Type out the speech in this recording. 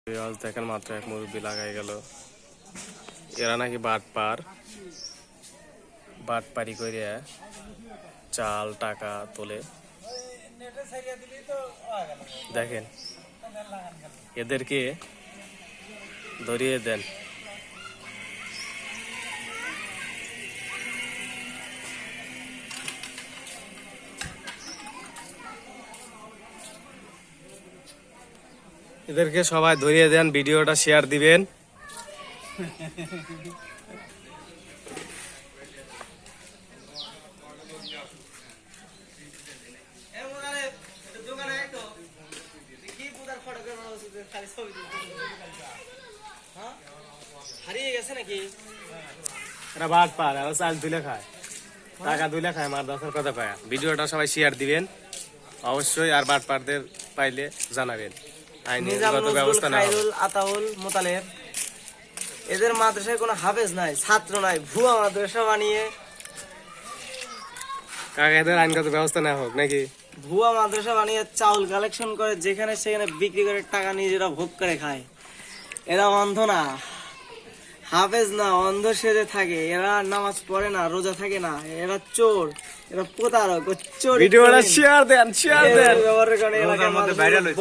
দেখেন মাত্র এক মুরব্বি লাগাই গেল। এরা নাকি বাটপারি করে চাল টাকা তোলে। দেখেন এদেরকে ধরিয়ে দেন। এদেরকে সবাই ধরিয়ে দেন, ভিডিওটা শেয়ার দিবেন। হারিয়ে গেছে নাকি? এরা বাট পার আর চাল তুলে খায়, টাকা তুলে খায়, মার দশের কথা পায়। ভিডিওটা সবাই শেয়ার দিবেন অবশ্যই, আর বাট পারদের পাইলে জানাবেন। আইনগত ব্যবস্থা নেওয়া হবে। আতাউল মোতালেব এদের মাদ্রাসায় কোনো হাফেজ নাই, ছাত্র নাই, ভুয়া মাদ্রাসা বানিয়ে কাকা এদের আইনগত ব্যবস্থা নেওয়া হোক নাকি? ভুয়া মাদ্রাসা বানিয়ে চাউল কালেকশন করে যেখানে সেখানে বিক্রি করে টাকা নিজেরা ভোগ করে খায়। এরা অন্ধ না, হাফেজ না, অন্ধ সেজে থাকে। এরা নামাজ পড়ে না, রোজা থাকে না। এরা চোর, এরা প্রতারক, চোর। ভিডিওটা শেয়ার দেন, শেয়ার দেন। ব্যবহারের কারণে এলাকার মধ্যে ভাইরাল হয়েছে।